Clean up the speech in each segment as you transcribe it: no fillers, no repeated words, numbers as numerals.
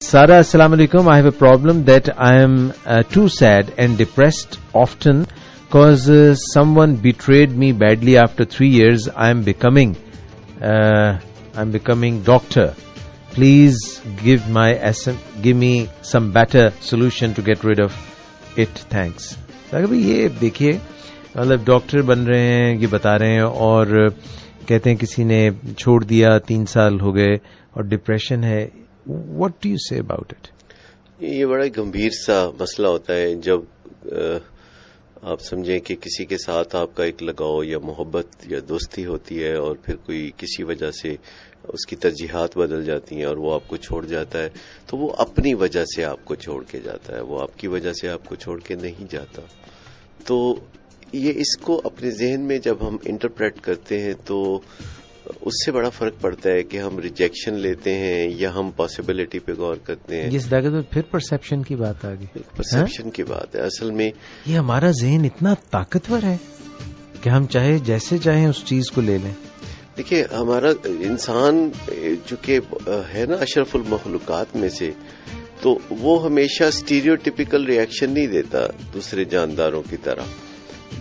Sara, assalamu alaikum. I have a problem that I am too sad and depressed often because someone betrayed me badly. After 3 years, I am becoming doctor. Please give me some better solution to get rid of it. Thanks. بھائی یہ دیکھیے مطلب doctor بن رہے ہیں یہ بتا رہے ہیں اور کہتے ہیں کسی نے چھوڑ دیا 3 سال ہو گئے اور ڈپریشن ہے. واٹ ڈو یو سے اباؤٹ اٹ؟ یہ بڑا گمبھیر سا مسئلہ ہوتا ہے جب آپ سمجھیں کہ کسی کے ساتھ آپ کا ایک لگاؤ یا محبت یا دوستی ہوتی ہے اور پھر کوئی کسی وجہ سے اس کی ترجیحات بدل جاتی ہیں اور وہ آپ کو چھوڑ جاتا ہے تو وہ اپنی وجہ سے آپ کو چھوڑ کے جاتا ہے, وہ آپ کی وجہ سے آپ کو چھوڑ کے نہیں جاتا. تو یہ اس کو اپنے ذہن میں جب ہم انٹرپریٹ کرتے ہیں تو اس سے بڑا فرق پڑتا ہے کہ ہم ریجیکشن لیتے ہیں یا ہم پاسبلٹی پہ غور کرتے ہیں. اس جگہ تو پھر پرسیپشن کی بات آ گئی. پرسیپشن کی بات ہے. اصل میں یہ ہمارا ذہن اتنا طاقتور ہے کہ ہم چاہے جیسے چاہیں اس چیز کو لے لیں. دیکھیے ہمارا انسان چونکہ ہے نا اشرف المخلوقات میں سے, تو وہ ہمیشہ اسٹیریوٹیپیکل ریئیکشن نہیں دیتا دوسرے جانداروں کی طرح.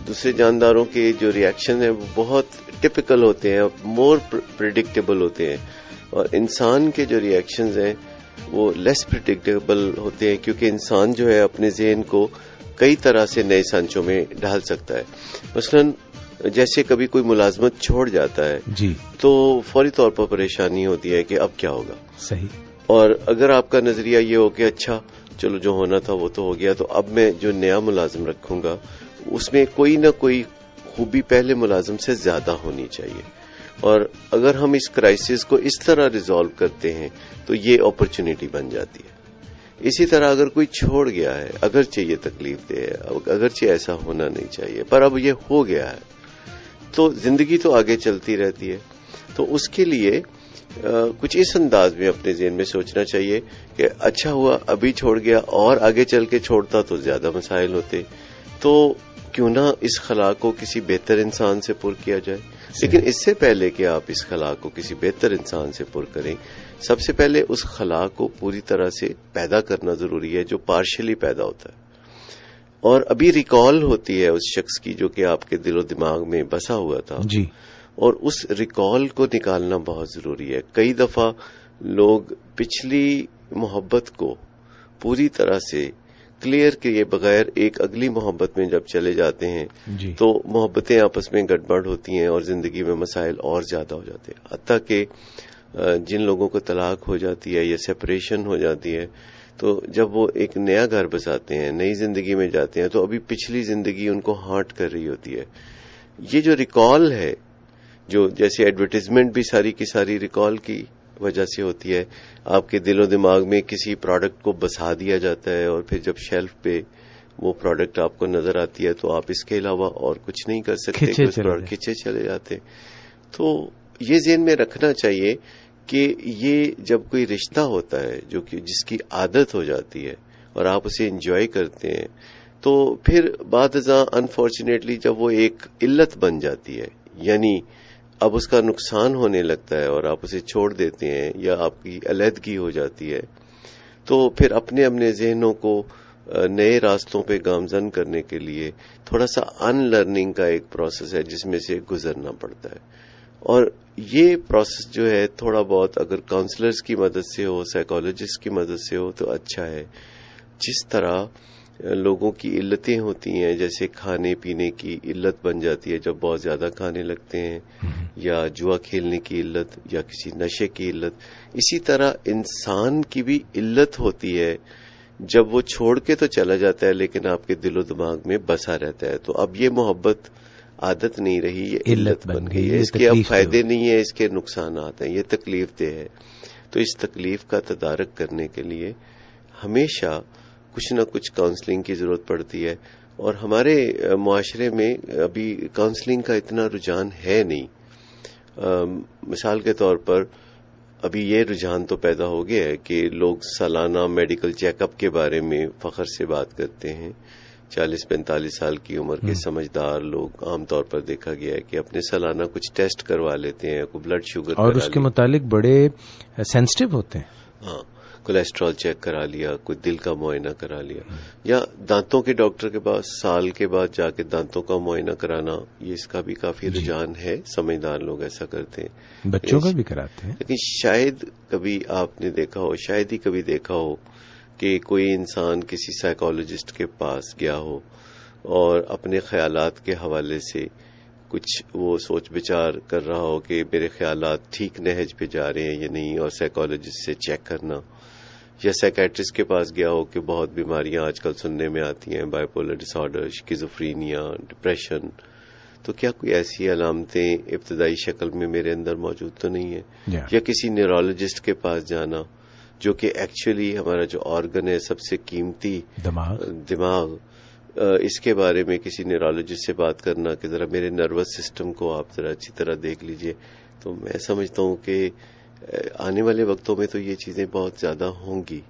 دوسرے جانداروں کے جو ریئیکشن ہیں وہ بہت ٹپیکل ہوتے ہیں, مور پریڈکٹیبل ہوتے ہیں, اور انسان کے جو ریئیکشنز ہیں وہ لیس پریڈکٹیبل ہوتے ہیں کیونکہ انسان جو ہے اپنے ذہن کو کئی طرح سے نئے سانچوں میں ڈھال سکتا ہے. مثلاً جیسے کبھی کوئی ملازمت چھوڑ جاتا ہے جی تو فوری طور پر پریشانی ہوتی ہے کہ اب کیا ہوگا. صحیح. اور اگر آپ کا نظریہ یہ ہو کہ اچھا چلو جو ہونا تھا وہ تو ہو گیا, تو اب میں جو نیا ملازم رکھوں گا اس میں کوئی نہ کوئی خوبی پہلے ملازم سے زیادہ ہونی چاہیے. اور اگر ہم اس کرائسس کو اس طرح ریزالو کرتے ہیں تو یہ اپرچونٹی بن جاتی ہے. اسی طرح اگر کوئی چھوڑ گیا ہے, اگرچہ یہ تکلیف دہ ہے, اگرچہ ایسا ہونا نہیں چاہیے, پر اب یہ ہو گیا ہے, تو زندگی تو آگے چلتی رہتی ہے. تو اس کے لیے کچھ اس انداز میں اپنے ذہن میں سوچنا چاہیے کہ اچھا ہوا ابھی چھوڑ گیا, اور آگے چل کے چھوڑتا تو زیادہ مسائل ہوتے, تو کیوں نہ اس خلا کو کسی بہتر انسان سے پر کیا جائے. لیکن اس سے پہلے کہ آپ اس خلا کو کسی بہتر انسان سے پر کریں, سب سے پہلے اس خلا کو پوری طرح سے پیدا کرنا ضروری ہے جو پارشلی پیدا ہوتا ہے, اور ابھی ریکال ہوتی ہے اس شخص کی جو کہ آپ کے دل و دماغ میں بسا ہوا تھا جی, اور اس ریکال کو نکالنا بہت ضروری ہے. کئی دفعہ لوگ پچھلی محبت کو پوری طرح سے کلیئر کیے بغیر ایک اگلی محبت میں جب چلے جاتے ہیں جی, تو محبتیں آپس میں گڑبڑ ہوتی ہیں اور زندگی میں مسائل اور زیادہ ہو جاتے ہیں. حتیٰ کہ جن لوگوں کو طلاق ہو جاتی ہے یا سیپریشن ہو جاتی ہے تو جب وہ ایک نیا گھر بساتے ہیں, نئی زندگی میں جاتے ہیں, تو ابھی پچھلی زندگی ان کو ہانٹ کر رہی ہوتی ہے. یہ جو ریکال ہے, جو جیسے ایڈورٹیزمنٹ بھی ساری کی ساری ریکال کی وجہ سے ہوتی ہے, آپ کے دل و دماغ میں کسی پروڈکٹ کو بسا دیا جاتا ہے اور پھر جب شیلف پہ وہ پروڈکٹ آپ کو نظر آتی ہے تو آپ اس کے علاوہ اور کچھ نہیں کر سکتے, کھچے چلے جاتے. تو یہ ذہن میں رکھنا چاہیے کہ یہ جب کوئی رشتہ ہوتا ہے جو کہ جس کی عادت ہو جاتی ہے اور آپ اسے انجوائے کرتے ہیں, تو پھر بعد ازاں انفارچونیٹلی جب وہ ایک علت بن جاتی ہے, یعنی اب اس کا نقصان ہونے لگتا ہے اور آپ اسے چھوڑ دیتے ہیں یا آپ کی علیحدگی ہو جاتی ہے, تو پھر اپنے ذہنوں کو نئے راستوں پہ گامزن کرنے کے لیے تھوڑا سا ان لرننگ کا ایک پروسیس ہے جس میں سے گزرنا پڑتا ہے. اور یہ پروسیس جو ہے تھوڑا بہت اگر کاؤنسلرز کی مدد سے ہو, سائیکالوجسٹ کی مدد سے ہو تو اچھا ہے. جس طرح لوگوں کی علتیں ہوتی ہیں, جیسے کھانے پینے کی علت بن جاتی ہے جب بہت زیادہ کھانے لگتے ہیں, یا جوا کھیلنے کی علت, یا کسی نشے کی علت, اسی طرح انسان کی بھی علت ہوتی ہے جب وہ چھوڑ کے تو چلا جاتا ہے لیکن آپ کے دل و دماغ میں بسا رہتا ہے. تو اب یہ محبت عادت نہیں رہی, یہ علت بن گئی ہے. اس کے اب فائدے نہیں ہیں, اس کے نقصانات ہیں, یہ تکلیف دہ ہے. تو اس تکلیف کا تدارک کرنے کے لیے ہمیشہ کچھ نہ کچھ کاؤنسلنگ کی ضرورت پڑتی ہے. اور ہمارے معاشرے میں ابھی کاؤنسلنگ کا اتنا رجحان ہے نہیں. مثال کے طور پر ابھی یہ رجحان تو پیدا ہو گیا ہے کہ لوگ سالانہ میڈیکل چیک اپ کے بارے میں فخر سے بات کرتے ہیں. 40-45 سال کی عمر کے سمجھدار لوگ عام طور پر دیکھا گیا ہے کہ اپنے سالانہ کچھ ٹیسٹ کروا لیتے ہیں, کوئی بلڈ شوگر, اور اس کے متعلق بڑے سینسٹیو ہوتے ہیں. ہاں, کولیسٹرول چیک کرا لیا، کوئی دل کا معائنہ کرا لیا، یا دانتوں کے ڈاکٹر کے پاس سال کے بعد جا کے دانتوں کا معائنہ کرانا، یہ اس کا بھی کافی رجحان ہے، سمجھدار لوگ ایسا کرتے ہیں، بچوں کا بھی کراتے ہیں. لیکن شاید کبھی آپ نے دیکھا ہو، شاید ہی کبھی دیکھا ہو کہ کوئی انسان کسی سائیکالوجسٹ کے پاس گیا ہو اور اپنے خیالات کے حوالے سے کچھ وہ سوچ بچار کر رہا ہو کہ میرے خیالات ٹھیک نہج پہ جا رہے ہیں یا نہیں، اور سائیکالوجسٹ سے چیک کرنا، یا سائیکیٹرسٹ کے پاس گیا ہو کہ بہت بیماریاں آج کل سننے میں آتی ہیں، بائیپولر ڈس آرڈر، شیزوفرینیا، ڈپریشن، تو کیا کوئی ایسی علامتیں ابتدائی شکل میں میرے اندر موجود تو نہیں ہے؟ یا کسی نیورولوجسٹ کے پاس جانا، جو کہ ایکچولی ہمارا جو آرگن ہے سب سے قیمتی دماغ، اس کے بارے میں کسی نیورولوجسٹ سے بات کرنا کہ ذرا میرے نروس سسٹم کو آپ ذرا اچھی طرح دیکھ لیجئے. تو میں سمجھتا ہوں کہ آنے والے وقتوں میں تو یہ چیزیں بہت زیادہ ہوں گی،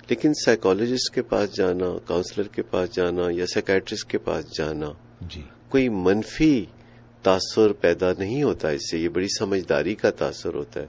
لیکن سائیکالوجسٹ کے پاس جانا، کاؤنسلر کے پاس جانا یا سائیکیٹرسٹ کے پاس جانا کوئی منفی تاثر پیدا نہیں ہوتا اس سے، یہ بڑی سمجھداری کا تاثر ہوتا ہے.